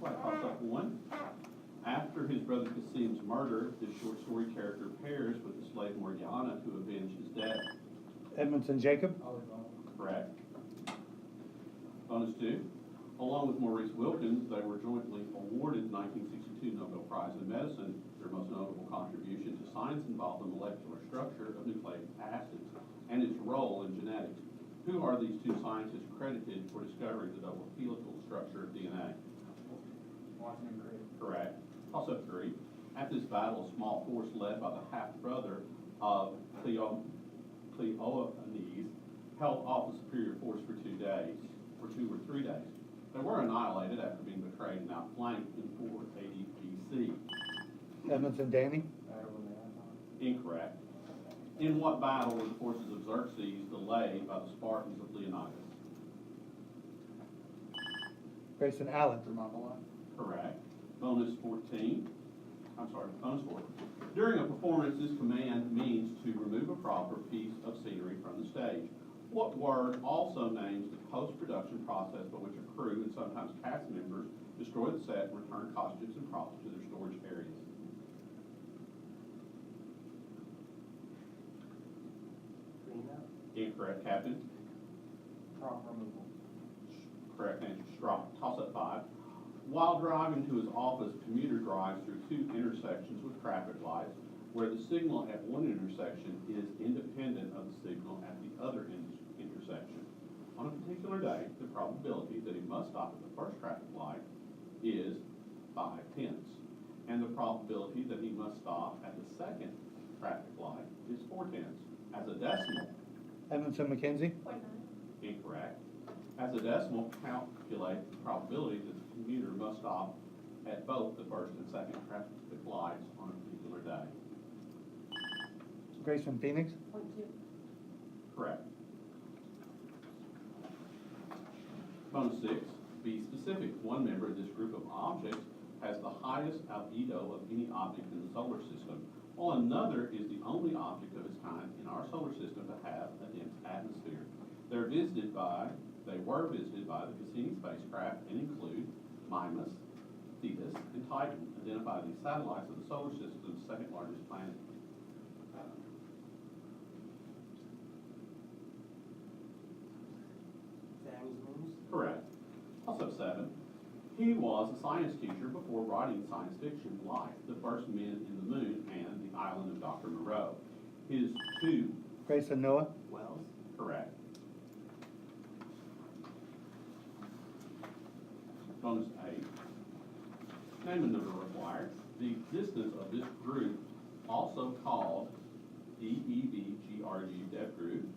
Right, toss up one. After his brother Kasim's murder, this short story character pairs with the slave Morgiana to avenge his death. Edmonson Jacob. Correct. Bonus 2. Along with Maurice Wilkins, they were jointly awarded the 1962 Nobel Prize in Medicine. Their most notable contribution to science involved the molecular structure of nucleic acids and its role in genetics. Who are these two scientists credited for discovering the double helical structure of DNA? Washington Gray. Correct. Toss up 3. At this battle, a small force led by the half-brother of Cleomenes held off the superior force for 2 days, or 2 or 3 days. They were annihilated after being betrayed and outflanked in 480 BC. Edmonson Danny. Incorrect. In what battle were the forces of Xerxes delayed by the Spartans of Leonidas? Grayson Allen. Thermopylae. Correct. Bonus 4. During a performance, this command means to remove a prop or piece of scenery from the stage. What word also names the post-production process by which a crew and sometimes cast members destroy the set and return costumes and props to their storage areas? Cleanup. Incorrect, Captain. Prop removal. Correct answer, strop. Toss up 5. While driving to his office, a commuter drives through 2 intersections with traffic lights where the signal at one intersection is independent of the signal at the other intersection. On a particular day, the probability that he must stop at the first traffic light is 5/10, and the probability that he must stop at the second traffic light is 4/10. As a decimal, Edmonson McKenzie. incorrect. As a decimal, calculate the probability that the commuter must stop at both the first and second traffic lights on a particular day. Grayson Phoenix. Correct. Bonus 6. Be specific. One member of this group of objects has the highest albedo of any object in the solar system, while another is the only object of its kind in our solar system to have a dense atmosphere. They were visited by the Cassini spacecraft and include Mimas, Thetis, and Titan. Identify these satellites of the solar system's second largest planet. Sammy's moons. Correct. Also 7. He was a science teacher before writing science fiction like The First Men in the Moon and The Island of Dr. Moreau. His 2. Grayson Noah. Wells. Correct. Bonus 8. Name and number required. The existence of this group, also called DEVGRG Dev Group,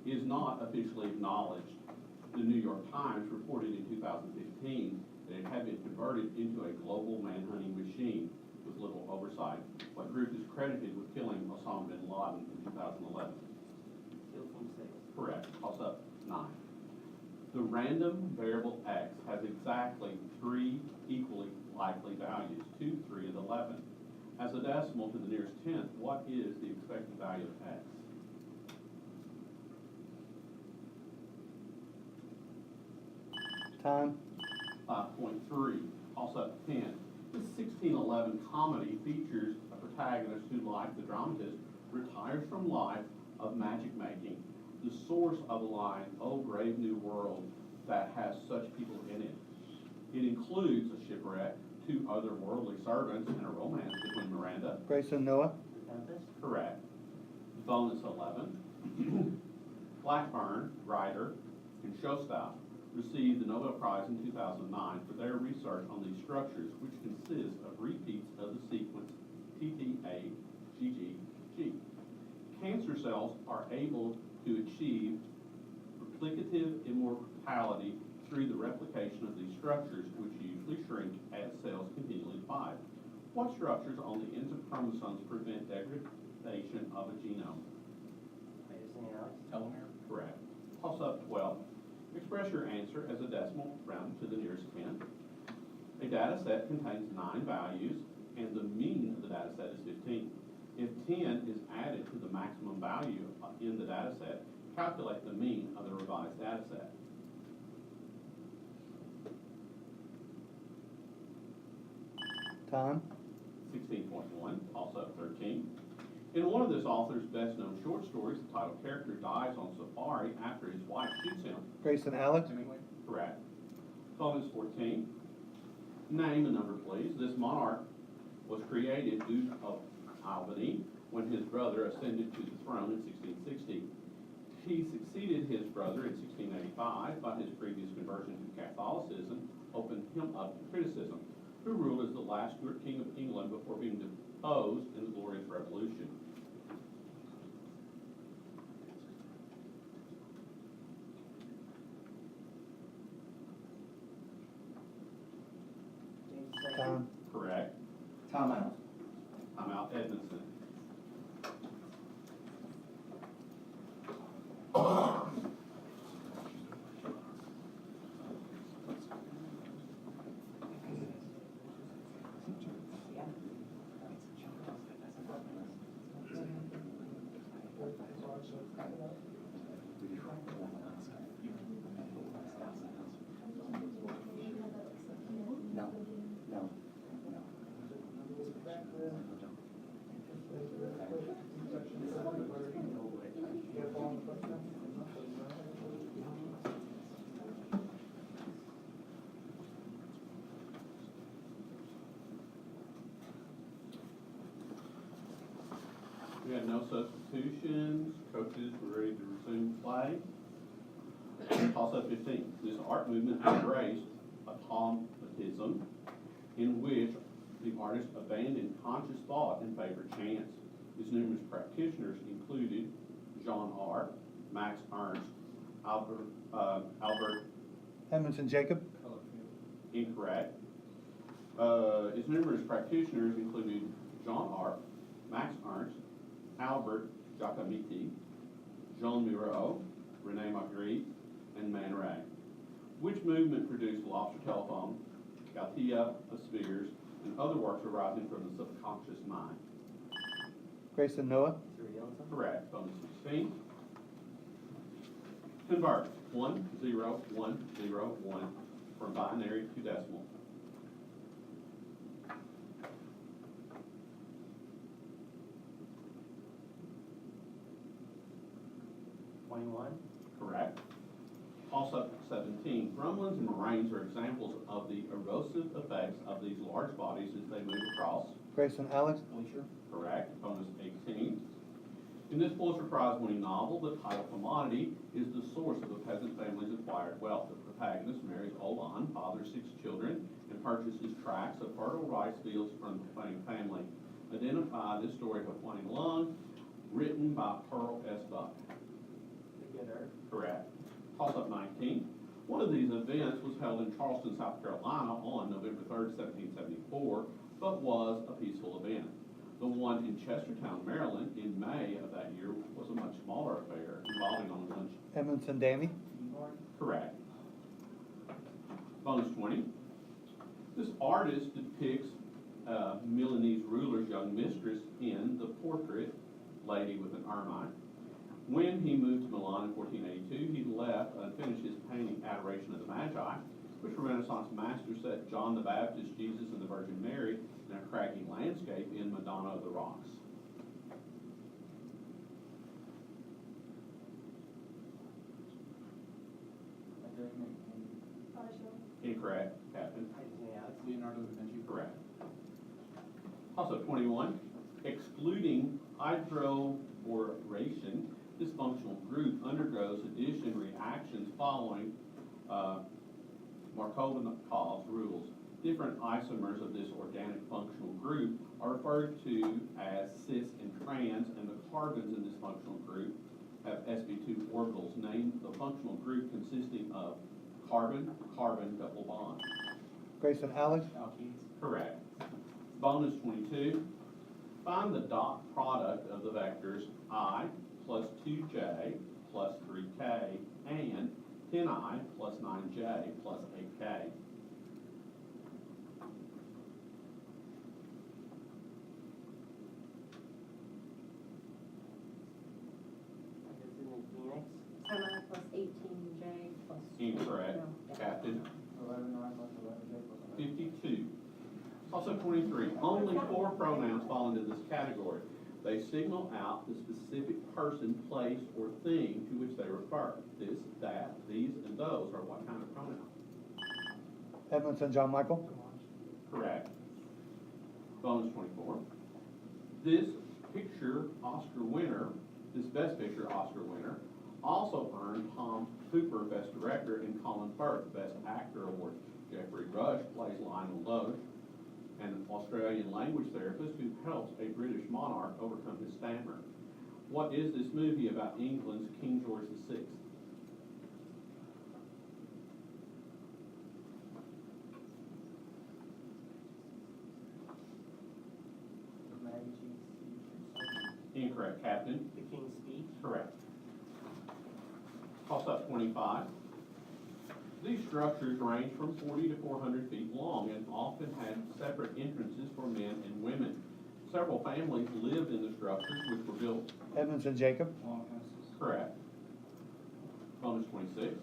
is not officially acknowledged. The New York Times reported in 2015 that it had been converted into a global manhunting machine with little oversight. What group is credited with killing Osama bin Laden in 2011? Kill from 6. Correct. Toss up 9. The random variable x has exactly 3 equally likely values, 2, 3, and 11. As a decimal to the nearest tenth, what is the expected value of x? Time. 5.3. Toss up 10. This 1611 comedy features a protagonist who, like the dramatist, retires from life of magic making. The source of the line, "Oh, brave new world," that has such people in it. It includes a shipwreck, 2 otherworldly servants, and a romance between Miranda. Grayson Noah. Tempest. Correct. Bonus 11. Blackburn, Ryder, and Shostak received the Nobel Prize in 2009 for their research on these structures, which consist of repeats of the sequence TTAGGG. Cancer cells are able to achieve replicative immortality through the replication of these structures, which usually shrink as cells continually divide. What structures on the ends of chromosomes prevent degradation of a genome? Telomere. Correct. Toss up 12. Express your answer as a decimal rounded to the nearest 10. A data set contains 9 values, and the mean of the data set is 15. If 10 is added to the maximum value in the data set, calculate the mean of the revised data set. Time. 16.1, toss-up 13. In one of this author's best-known short stories, the title character dies on safari after his wife shoots him. Grayson Alex. Correct. Bonus 14. Name a number, please. This monarch was created Duke of Albany when his brother ascended to the throne in 1660. He succeeded his brother in 1685, but his previous conversion to Catholicism opened him up to criticism. Who ruled as the last Stuart King of England before being deposed in the Glorious Revolution? James II. Time. Correct. Timeout. I'm out Edmonson. No, no, no. We had no substitutions. Coaches were ready to resume play. Toss-up 15. This art movement embraced automatism, in which the artist abandoned conscious thought in favor of chance. His numerous practitioners included John R., Max Ernst, Albert Edmonson Jacob. Incorrect. His numerous practitioners included John R., Max Ernst, Albert Giacometti, Jean Miro, Rene Magritte, and Man Ray. Which movement produced Lobster Telephone, Galatea of Spheres, and other works arising from the subconscious mind? Grayson Noah. Correct. Bonus 16. Convert 1, 0, 1, 0, 1 from binary to decimal. Correct. Also 17. Grumblings and moraines are examples of the erosive effects of these large bodies as they move across. Grayson Alex. Correct. Bonus 18. In this Pulitzer Prize winning novel, the title commodity is the source of the peasant family's acquired wealth. The protagonist marries Olan, fathers 6 children, and purchases tracts of fertile rice fields from the Fleming family. Identify this story of Fleming Lung, written by Pearl S. Buck. Correct. Toss-up 19. One of these events was held in Charleston, South Carolina on November 3rd, 1774, but was a peaceful event. The one in Chestertown, Maryland, in May of that year was a much smaller affair involving only one. Edmonson Danny. Correct. Bonus 20. This artist depicts Milanese ruler's young mistress in the portrait Lady with an Ermine. When he moved to Milan in 1482, he left unfinished his painting Adoration of the Magi, which Renaissance masters set John the Baptist, Jesus, and the Virgin Mary in a craggy landscape in Madonna of the Rocks. Incorrect, Captain. Leonardo da Vinci. Correct. Also 21, excluding hydroboration, this functional group undergoes addition reactions following Markovnikov's rules. Different isomers of this organic functional group are referred to as cis and trans, and the carbons in this functional group have sp2 orbitals. Name the functional group consisting of carbon-carbon double bond. Grayson Alex. Correct. Bonus 22. Find the dot product of the vectors I plus 2j plus 3k and 10i plus 9j plus 8k. Phoenix. 10i plus 18j plus. Incorrect. No. Captain. 11i plus 11j plus 11. 52. Also 23, only 4 pronouns fall into this category. They signal out the specific person, place, or thing to which they refer. This, that, these, and those are what kind of pronoun? Edmonson John Michael. Correct. Bonus 24. This picture Oscar winner, this Best Picture Oscar winner, also earned Tom Hooper Best Director and Colin Firth Best Actor Award. Jeffrey Rush plays Lionel Loach, an Australian language therapist who helps a British monarch overcome his stammer. What is this movie about England's King George VI? The Majesty's Secret Incorrect, Captain. The King's Speech. Correct. Toss up 25. These structures range from 40 to 400 feet long and often had separate entrances for men and women. Several families lived in the structures, which were built. Edmonson Jacob. Longhouses. Correct. Bonus 26.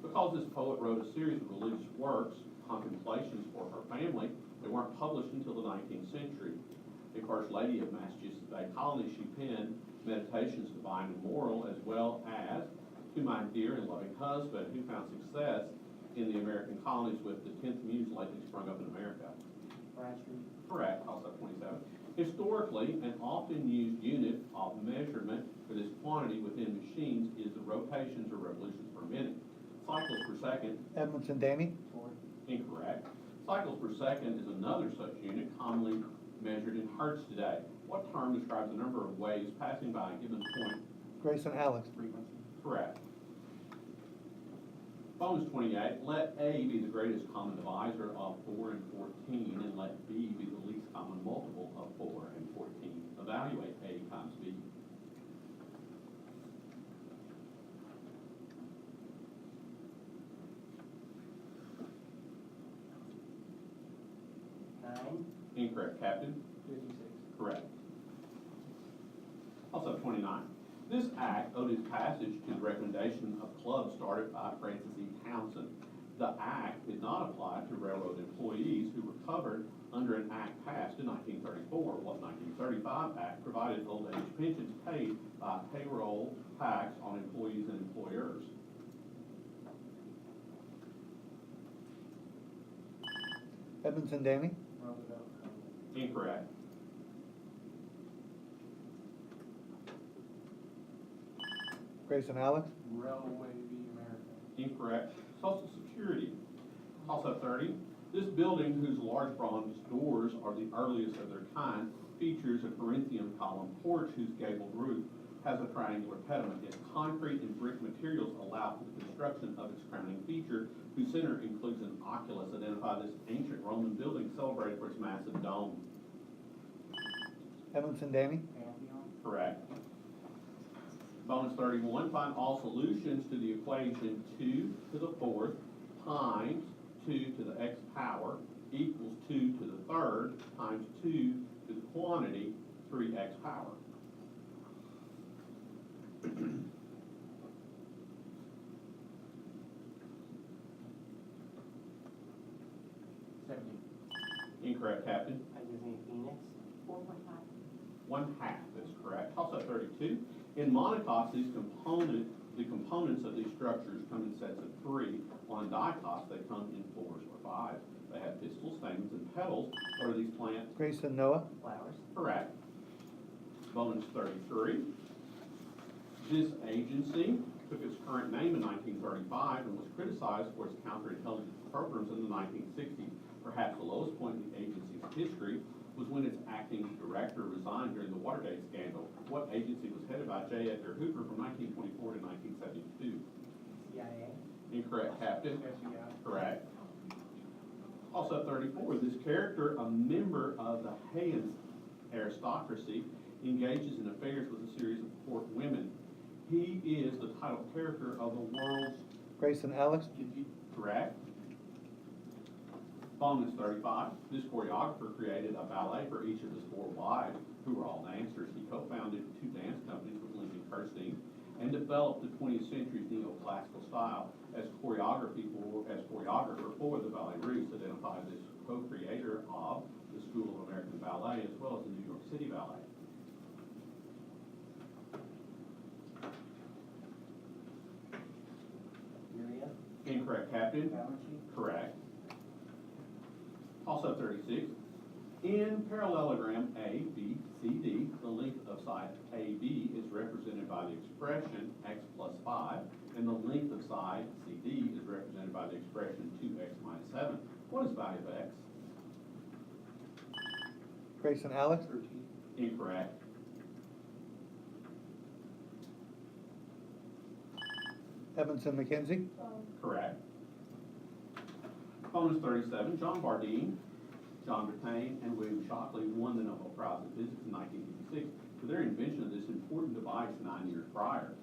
Because this poet wrote a series of religious works, contemplations for her family, they weren't published until the 19th century. The First Lady of Massachusetts Bay Colony, she penned Meditations Divine and Moral, as well as To My Dear and Loving Husband, who found success in the American colonies with the 10th Muse lately sprung up in America. Bradstreet. Correct, also 27. Historically, an often used unit of measurement for this quantity within machines is the rotations or revolutions per minute. Cycles per second, Edmonson Damie. Ford. incorrect. Cycles per second is another such unit commonly measured in hertz today. What term describes the number of waves passing by a given point? Grayson Alex. Frequency. Correct. Bonus 28, let A be the greatest common divisor of 4 and 14, and let B be the least common multiple of 4 and 14. Evaluate A times B. Nine. Incorrect, Captain. 56. Correct. Also 29. This act owed its passage to the recommendation of clubs started by Francis E. Townsend. The act did not apply to railroad employees who were covered under an act passed in 1934. What 1935 act provided old age pensions paid by payroll tax on employees and employers? Edmonson Damie. Roosevelt. Incorrect. Grayson Alex. Railway v. America. Incorrect. Social Security. Also 30. This building, whose large bronze doors are the earliest of their kind, features a Corinthian column porch whose gabled roof has a triangular pediment. Its concrete and brick materials allow for the construction of its crowning feature, whose center includes an oculus. Identify this ancient Roman building celebrated for its massive dome. Edmonson Damie. Pantheon. Correct. Bonus 31, find all solutions to the equation 2 to the 4th times 2 to the x power equals 2 to the 3rd times 2 to the quantity 3x power. Incorrect, Captain. That gives me a Phoenix. 4.5. 1/2 is correct. Also 32. In monocots, the components of these structures come in sets of 3. On dicots, they come in 4s or 5s. They have pistils, stamens, and petals. What are these plants? Grayson Noah. Flowers. Correct. Bonus 33. This agency took its current name in 1935 and was criticized for its counterintelligence programs in the 1960s. Perhaps the lowest point in the agency's history was when its acting director resigned during the Watergate scandal. What agency was headed by J. Edgar Hoover from 1924 to 1972? CIA. Incorrect, Captain. FBI. Correct. Also 34, this character, a member of the Haynes aristocracy, engages in affairs with a series of court women. He is the title character of the world's. Grayson Alex. Correct. Bonus 35, this choreographer created a ballet for each of his 4 wives, who were all dancers. He co-founded 2 dance companies with Lincoln Kirstein and developed the 20th century's neoclassical style as choreographer for the Ballet Russe. Identified this co-creator of the School of American Ballet, as well as the New York City Ballet. Uriah, Incorrect, Captain. Balance. Correct. Toss-up 36. In parallelogram A, B, C, D, the length of side AB is represented by the expression x plus 5, and the length of side CD is represented by the expression 2x minus 7. What is the value of x? Grayson Alex. Incorrect. Edmonson Mackenzie. Correct. Bonus 37, John Bardeen, John Bertain, and William Shockley won the Nobel Prize in Physics in 1986 for their invention of this important device 9 years prior.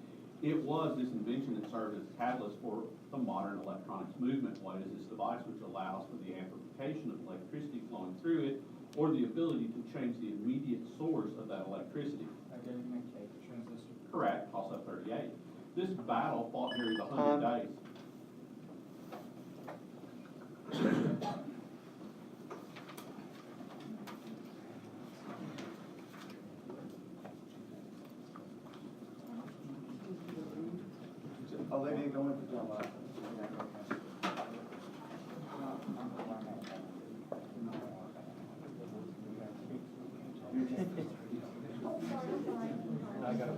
It was this invention that served as a catalyst for the modern electronics movement. What is this device? Which allows for the amplification of electricity flowing through it, or the ability to change the immediate source of that electricity. Transistor. Correct, toss-up 38. This battle fought during the 100 Time. days. Olivia, go in for John Lyle. I got it.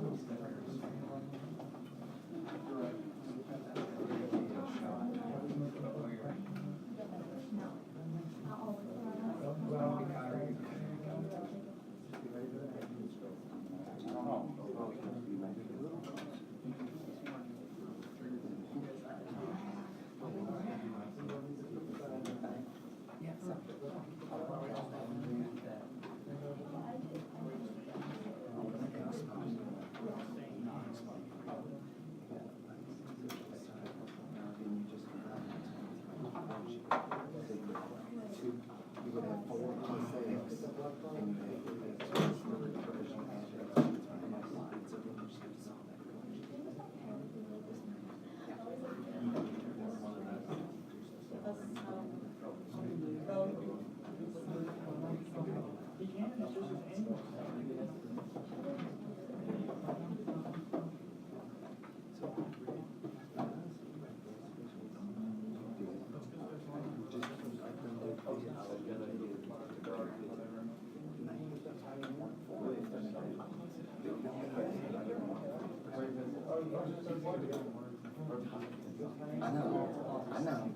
I know.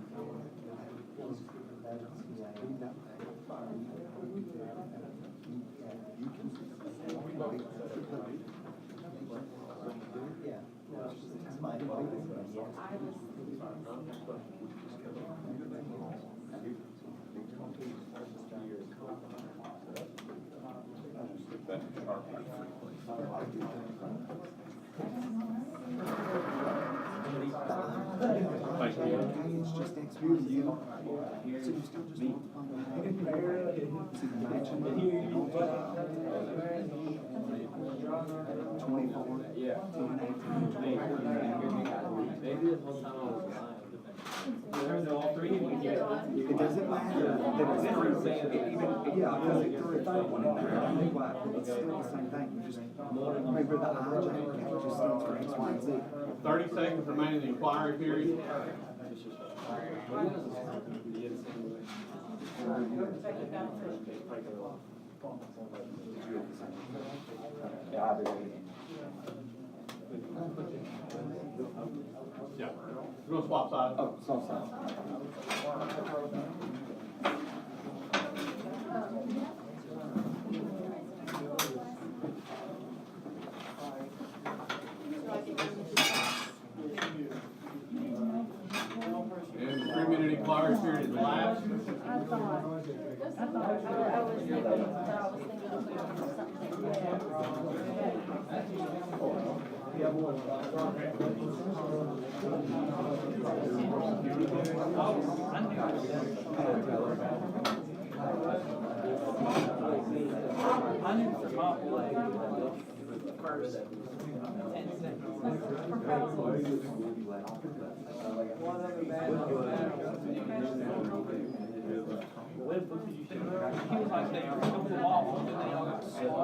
Thank you. It's just next year, so you still just It doesn't matter that it's even, yeah, because it threw a third one in there, I don't know why, but it's still the same thing, you just, remember the IJ, just stands for X, Y, and Z. 30 seconds remaining in the inquiry period. Yeah. We're gonna swap sides. Oh, so. And the 3-minute inquiry period is elapsed. I was thinking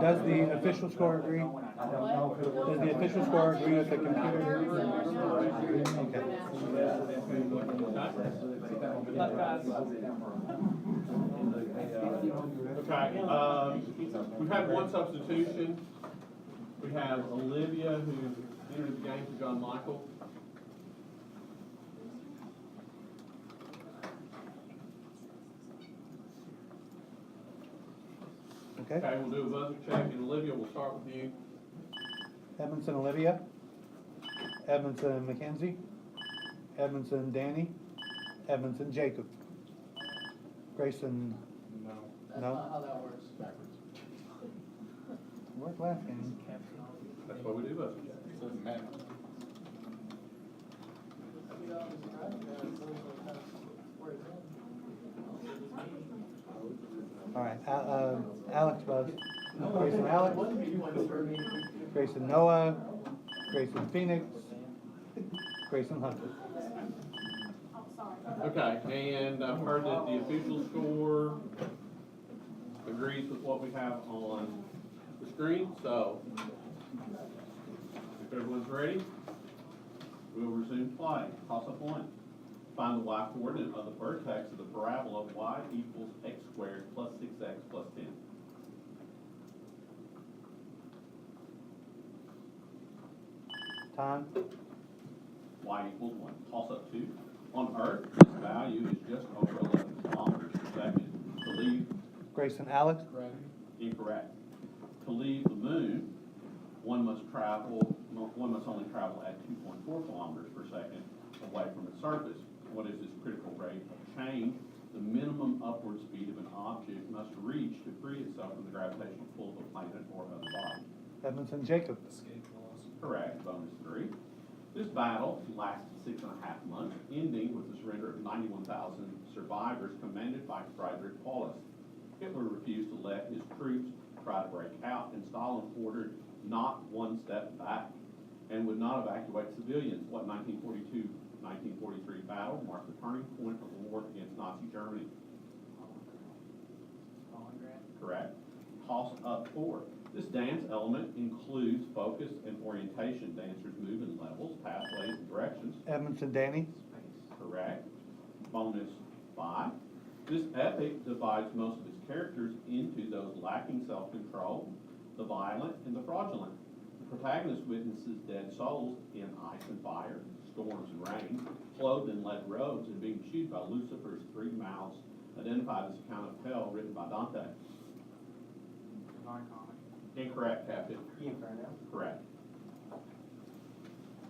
Does the official score agree? Does the official score agree with the computer? Okay, we've had one substitution. We have Olivia who entered the game for John Michael. Okay. Okay, we'll do a buzzer check, and Olivia, we'll start with you. Edmondson Olivia. Edmondson Mackenzie. Edmondson Danny. Edmondson Jacob. Grayson. That's No. not how that works. Backwards. Worked last game. That's why we do buzzer check. Doesn't matter. All right, Alex Buzz. Grayson Alex. Grayson Noah. Grayson Phoenix. Grayson Hunter. Okay, and I've heard that the official score agrees with what we have on the screen, so if everyone's ready, we'll resume play. Toss up one. Find the y coordinate of the vertex of the parabola y equals x squared plus 6x plus 10. Time. Y equals 1. Toss up 2. On Earth, this value is just over 11 kilometers per second. To leave, Grayson Alex. incorrect. To leave the moon, one must only travel at 2.4 kilometers per second away from its surface. What is its critical rate of change? The minimum upward speed of an object must reach to free itself from the gravitational pull of a planet or other body. Edmondson Jacob. Escape clause. Correct, bonus 3. This battle lasted 6.5 months, ending with the surrender of 91,000 survivors commanded by Friedrich Paulus. Hitler refused to let his troops try to break out, and Stalin ordered not one step back and would not evacuate civilians. What 1942-1943 battle marked the turning point of the war against Nazi Germany? Correct. Toss up 4. This dance element includes focus and orientation. Dancers move in levels, pathways, and directions. Edmondson Danny. Correct. Bonus 5. This epic divides most of its characters into those lacking self-control, the violent, and the fraudulent. The protagonist witnesses dead souls in ice and fire, storms and rain, clothed in lead robes, and being chewed by Lucifer's 3 mouths, identified as Account of Hell, written by Dante. Divine comedy. Incorrect, Captain. The Inferno. Correct.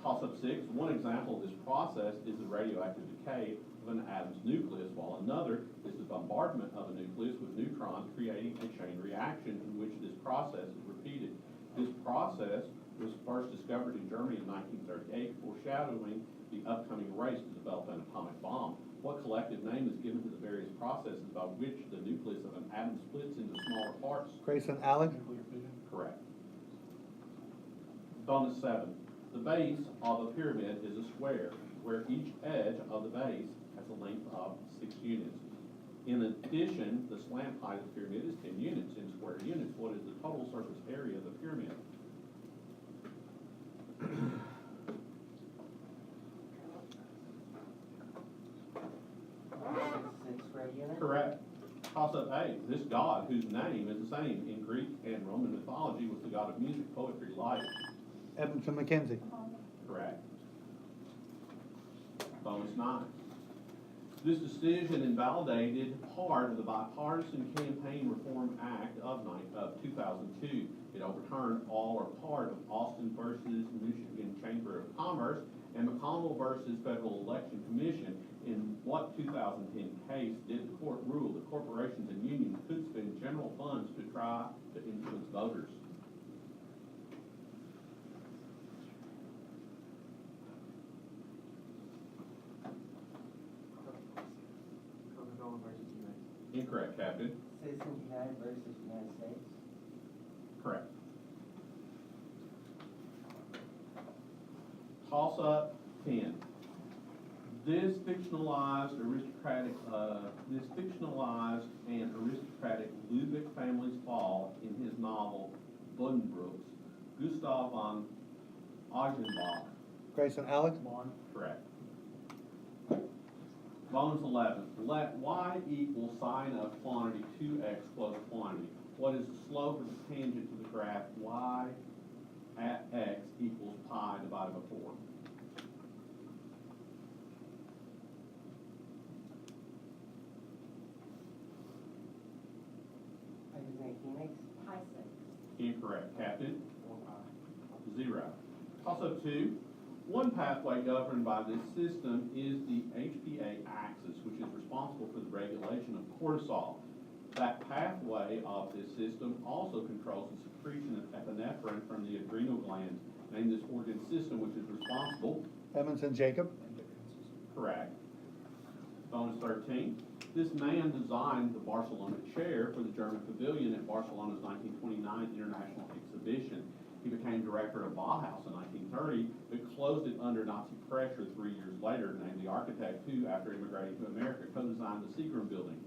Toss up 6. One example of this process is the radioactive decay of an atom's nucleus, while another is the bombardment of a nucleus with neutrons, creating a chain reaction in which this process is repeated. This process was first discovered in Germany in 1938, foreshadowing the upcoming race to develop an atomic bomb. What collective name is given to the various processes by which the nucleus of an atom splits into smaller parts? Grayson Alex. Correct. Bonus 7. The base of a pyramid is a square, where each edge of the base has a length of 6 units. In addition, the slant height of the pyramid is 10 units. In square units, what is the total surface area of the pyramid? Six square units. Correct. Toss up 8. This god, whose name is the same in Greek and Roman mythology, was the god of music, poetry, life. Edmondson Mackenzie. Correct. Bonus 9. This decision invalidated part of the Bipartisan Campaign Reform Act of 2002. It overturned all or part of Austin versus Michigan Chamber of Commerce and McConnell versus Federal Election Commission. In what 2010 case did the court rule that corporations and unions could spend general funds to try to influence voters? Coca-Cola versus United. Incorrect, Captain. Citizens United versus United States. Correct. Toss up 10. This fictionalized and aristocratic Lubeck family's fall in his novel Buddenbrooks, Gustav von Augenbach. Grayson, Alex? Correct. Bonus 11. Let y equal sine of quantity 2x plus quantity. What is the slope of the tangent to the graph y at x equals pi divided by 4? I just make Phoenix. Pi 6. Incorrect. Captain? 0. Also 2. One pathway governed by this system is the HPA axis, which is responsible for the regulation of cortisol. That pathway of this system also controls the secretion of epinephrine from the adrenal glands. Name this organ system which is responsible. Edmonson, Jacob? Correct. Bonus 13. This man designed the Barcelona chair for the German pavilion at Barcelona's 1929 International Exhibition. He became director of Bauhaus in 1930, but closed it under Nazi pressure 3 years later, named the architect who, after immigrating to America, co-designed the Seagram building.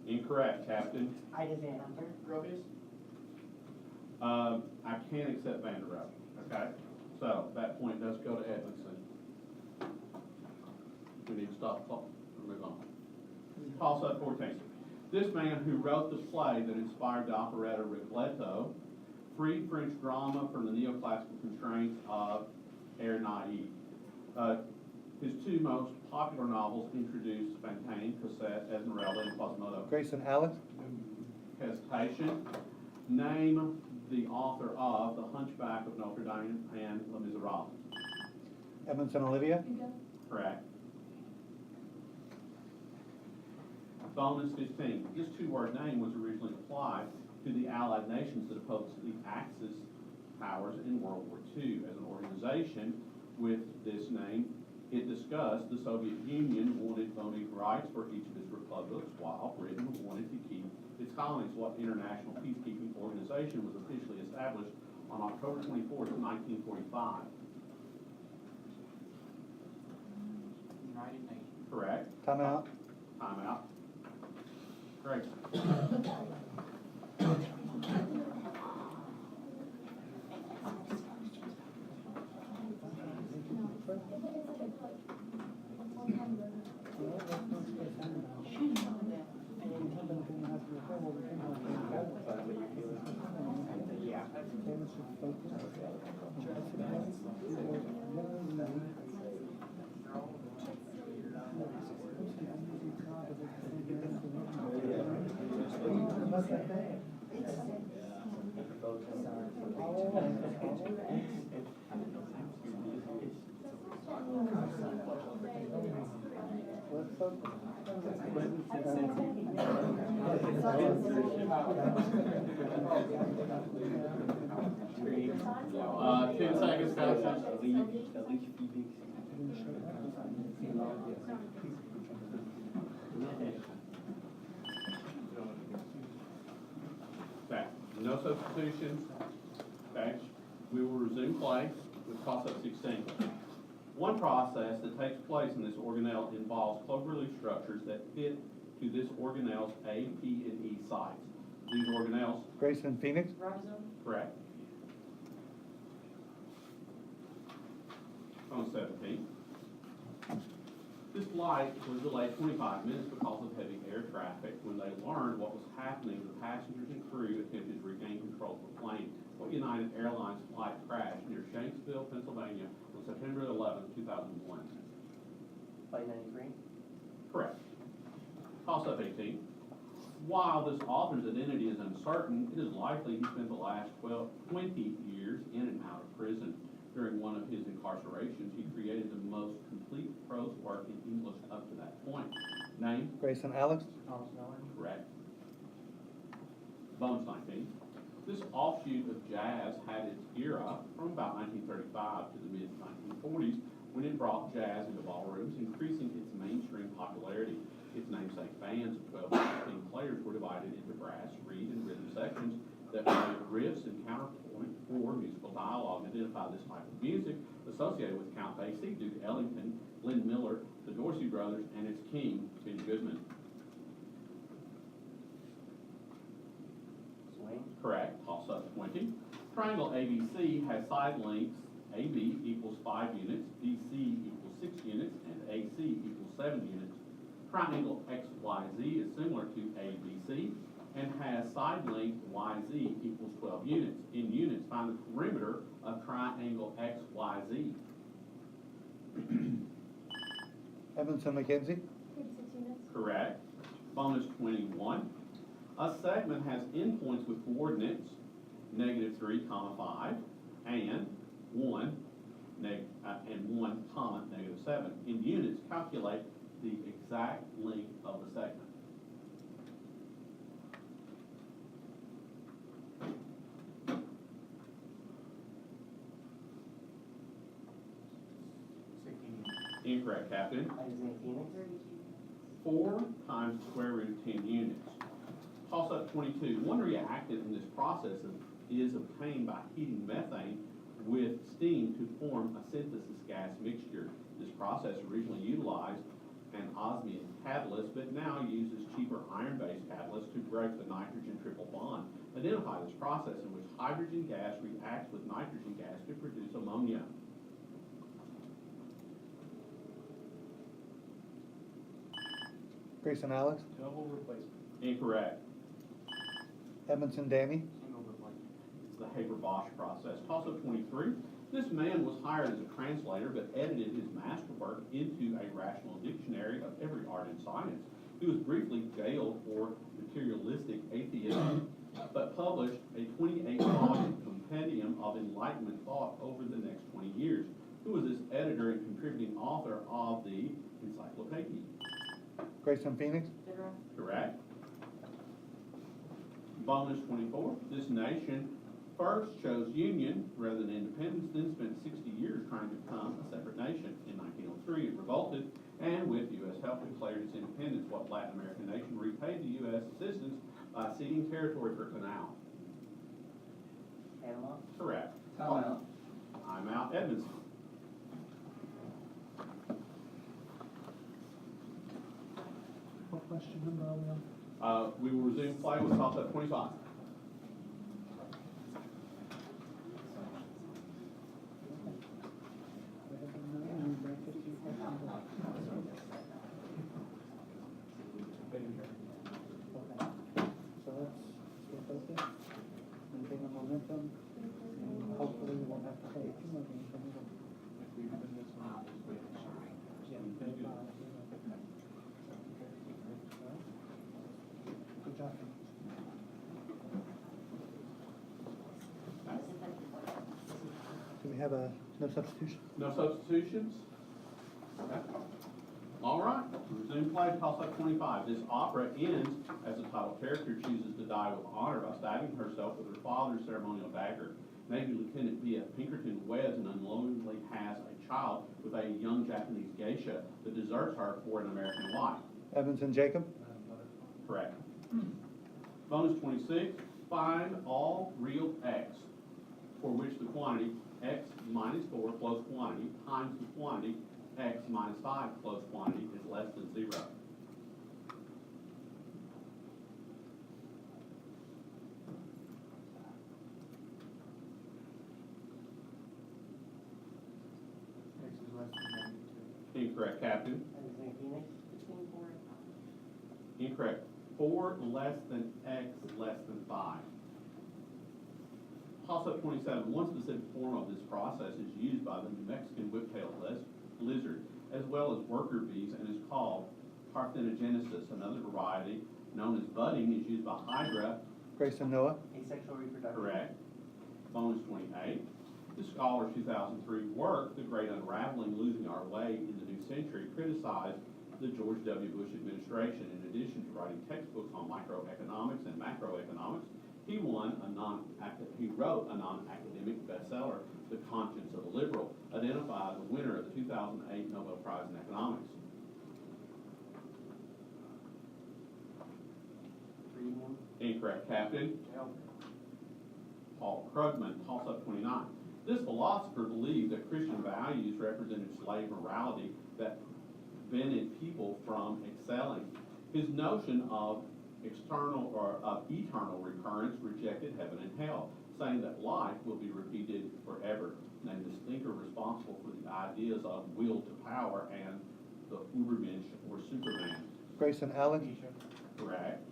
Incorrect, Captain. I just answer. Gropius? I can't accept Van der Rohe, okay? So, that point does go to Edmonson. We need to stop, move on. Toss-up 14. This man who wrote the play that inspired the operetta Rigoletto freed French drama from the neoclassical constraints of air naïve. His two most popular novels introduced Fontaine, Cosette, Esmeralda, and Quasimodo. Grayson, Alex? Hesitation. Name the author of The Hunchback of Notre Dame and Les Miserables. Edmonson, Olivia? Hugo? Correct. Bonus 15. This two-word name was originally applied to the Allied nations that opposed the Axis powers in World War II. As an organization with this name, it discussed the Soviet Union wanted voting rights for each of its republics, while Britain wanted to keep its colonies. What international peacekeeping organization was officially established on October 24th, 1945? United Nations. Correct. Time out. Time out. Great. Ten seconds, guys. Okay, no substitutions. Okay, we will resume play with toss-up 16. One process that takes place in this organelle involves cloverleaf structures that fit to this organelle's A, P, and E sites. These organelles, Grayson, Phoenix? Rhizome? correct. On 17. This flight was delayed 25 minutes because of heavy air traffic. When they learned what was happening, the passengers and crew attempted to regain control of the plane. What United Airlines flight crashed near Shanksville, Pennsylvania on September 11, 2001? Flight 93. Correct. Toss-up 18. While this author's identity is uncertain, it is likely he spent the last 20 years in and out of prison. During one of his incarcerations, he created the most complete prose work in English up to that point. Name? Grayson, Alex? Thomas Miller. Correct. Bonus 19. This offshoot of jazz had its era from about 1935 to the mid-1940s, when it brought jazz into ballrooms, increasing its mainstream popularity. Its namesake bands of 12 to 15 players were divided into brass, reed, and rhythm sections that play riffs and counterpoint for musical dialogue. Identify this type of music associated with Count Basie, Duke Ellington, Glenn Miller, the Dorsey Brothers, and its king, Benny Goodman. Swing. Correct. Toss up 20. Triangle ABC has side lengths AB equals 5 units, BC equals 6 units, and AC equals 7 units. Triangle XYZ is similar to ABC and has side length YZ equals 12 units. In units, find the perimeter of triangle XYZ. Edmonson, McKenzie. 36 units. Correct. Bonus 21. A segment has endpoints with coordinates -3, 5, and 1, and 1, -7. In units, calculate the exact length of the segment. Incorrect, Captain. I just need Phoenix. 4 times the square root of 10 units. Toss up 22. One reactant in this process is obtained by heating methane with steam to form a synthesis gas mixture. This process originally utilized an osmium catalyst, but now uses cheaper iron-based catalysts to break the nitrogen triple bond. Identify this process in which hydrogen gas reacts with nitrogen gas to produce ammonia. Grayson, Alex. Double replacement. Incorrect. Edmonson, Danny. Single replacement. It's the Haber-Bosch process. Toss up 23. This man was hired as a translator, but edited his masterwork into a rational dictionary of every art and science. He was briefly jailed for materialistic atheism, but published a 28-volume compendium of Enlightenment thought over the next 20 years. Who was this editor and contributing author of the Encyclopedia? Grayson, Phoenix. Correct. Bonus 24. This nation first chose union rather than independence, then spent 60 years trying to become a separate nation. In 1903, it revolted, and with U.S. help declared its independence. What Latin American nation repaid the U.S. assistance by ceding territory for canal? Panama. Correct. Time out. I'm out. Edmonson. What question number are we on? We will resume play with toss up 25. So let's stay focused, maintain the momentum, and hopefully we won't have to play too much. Good job. Do we have no substitution? No substitutions? Okay. All right, resume play, toss up 25. This opera ends as the title character chooses to die with honor by stabbing herself with her father's ceremonial dagger. Navy Lieutenant B.F. Pinkerton weds and unknowingly has a child with a young Japanese geisha that deserts her for an American wife. Edmonson, Jacob. Correct. Bonus 26, find all real x for which the quantity x minus 4 close quantity times the quantity x minus 5 close quantity is less than 0. X is less than -2. Incorrect, Captain. I just need Phoenix. 16 Incorrect. 4 less than x less than 5. Toss up 27. One specific form of this process is used by the New Mexican whip-tailed lizard, as well as worker bees, and is called parthenogenesis. Another variety, known as budding, is used by Hydra. Grayson, Noah. Asexual reproduction. Correct. Bonus 28. The scholar's 2003 work, The Great Unraveling, Losing Our Way in the New Century, criticized the George W. Bush administration. In addition to writing textbooks on microeconomics and macroeconomics, he wrote a non-academic bestseller, The Conscience of a Liberal, identified the winner of the 2008 Nobel Prize in Economics. Friedman. Incorrect, Captain. L. Krugman, toss-up 29. This philosopher believed that Christian values represented slave morality that prevented people from excelling. His notion of external or of eternal recurrence rejected heaven and hell, saying that life will be repeated forever. Named this thinker responsible for the ideas of will to power and the Ubermensch or Superman. Grayson Alex. Correct.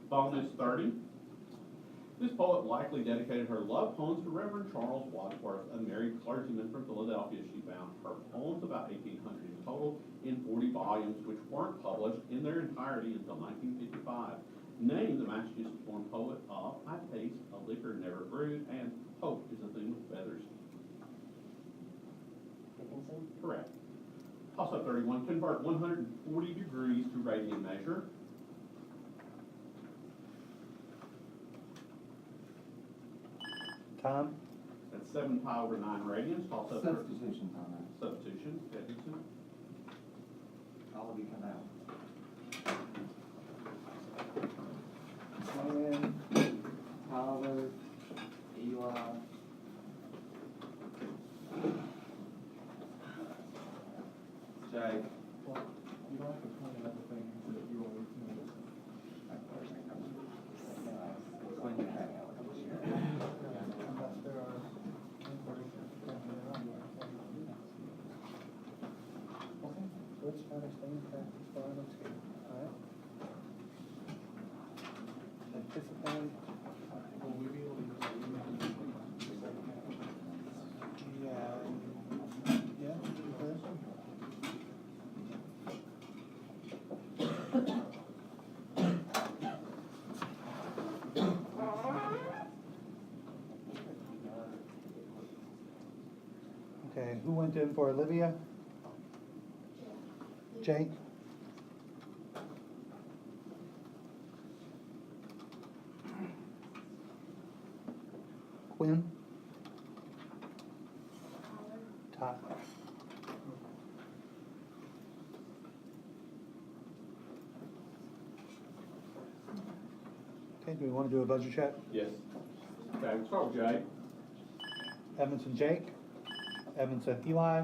Bonus 30. This poet likely dedicated her love poems to Reverend Charles Wadsworth, a married clergyman from Philadelphia. She found her poems, about 1,800 in total, in 40 volumes, which weren't published in their entirety until 1955. Named the Massachusetts-born poet of I Taste a Liquor Never Brewed and Hope is a Thing with Feathers. Dickinson. Correct. Toss-up 31. Convert 140 degrees to radian measure. Tom. That's 7 pi over 9 radians. Toss-up. Substitution on that. Substitution. Edmonson. All of you come out. Quinn, Tyler, Eli. Jake. You don't have to point another thing that you always know. When you hang out with us. Unless there are inquiries that come in on there. Okay, let's try to stay in practice for our next game, all right? Anticipate. Will we be able to use the email? Yeah, sure. Okay, who went in for Olivia? Jake? Quinn? Tyler? Okay, do we want to do a budget check? Yes. Okay, we'll start with Jay. Edmonson Jake, Edmonson Eli,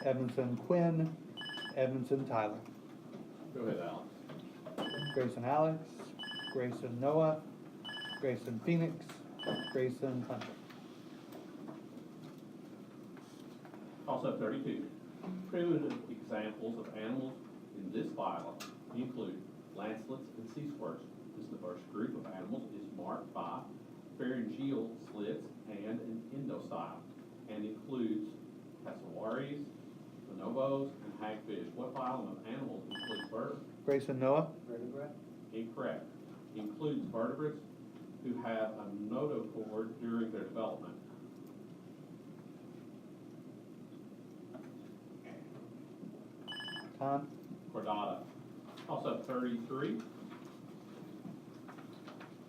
Edmonson Quinn, Edmonson Tyler. Go ahead, Alex. Grayson Alex, Grayson Noah, Grayson Phoenix, Grayson Hunter. Toss-up 32. Primitive examples of animals in this phylum include lancelets and sea squirts. This diverse group of animals is marked by pharyngeal slits and an endostyle, and includes cassowaries, bonobos, and hagfish. What phylum of animals includes birds? Grayson Noah, Vertebrate. Incorrect. Includes vertebrates who have a notochord during their development. Tom, Chordata. Also 33.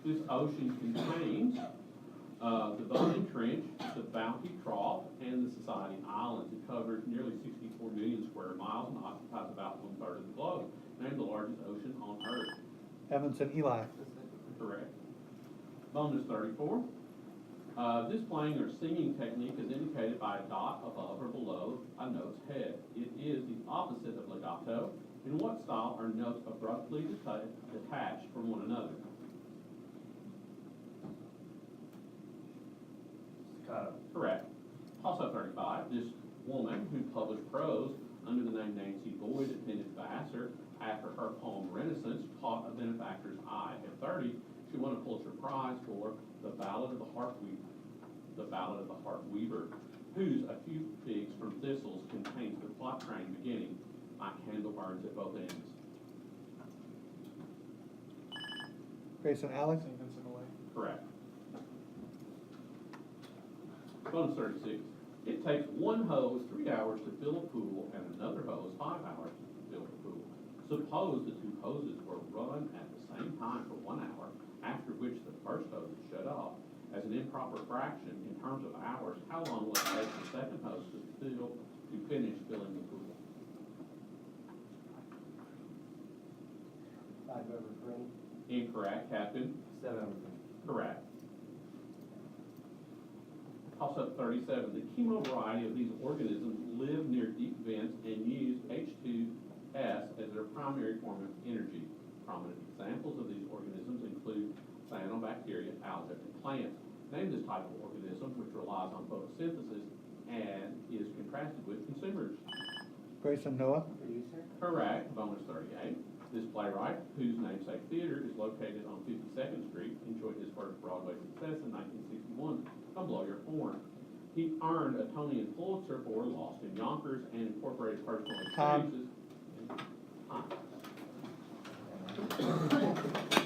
This ocean contains the Bowman Trench, the Bounty Trough, and the Society Islands. It covers nearly 64 million square miles and occupies about 1/3 of the globe. Name the largest ocean on Earth. Edmonson Eli. Correct. Bonus 34. This playing or singing technique is indicated by a dot above or below a note's head. It is the opposite of legato. In what style are notes abruptly detached from one another? Staccato. Correct. Also 35. This woman who published prose under the name Nancy Boyd attended Vassar after her poem Renaissance caught a benefactor's eye. At 30, she won a Pulitzer Prize for The Ballad of the Heart Weaver, whose A Few Figs from Thistles contains the quatrain beginning, My candle burns at both ends. Grayson Alex. St. Vincent away. Correct. Bonus 36. It takes one hose 3 hours to fill a pool and another hose 5 hours to fill the pool. Suppose the two hoses were run at the same time for 1 hour, after which the first hose is shut off. As an improper fraction in terms of hours, how long will it take the second hose to finish filling the pool? 5 over 3. Incorrect, Captain. 7 over 3. Correct. Toss-up 37, the chemo variety of these organisms live near deep vents and use H2S as their primary form of energy. Prominent examples of these organisms include cyanobacteria, algae, and plants. Name this type of organism, which relies on photosynthesis and is contrasted with consumers. Grayson, Noah? Producer? Correct, bonus 38. This playwright, whose namesake theater is located on 52nd Street, enjoyed his first Broadway success in 1961. Come blow your horn. He earned a Tony and Pulitzer for Lost in Yonkers and incorporated personal Time. experiences. Time.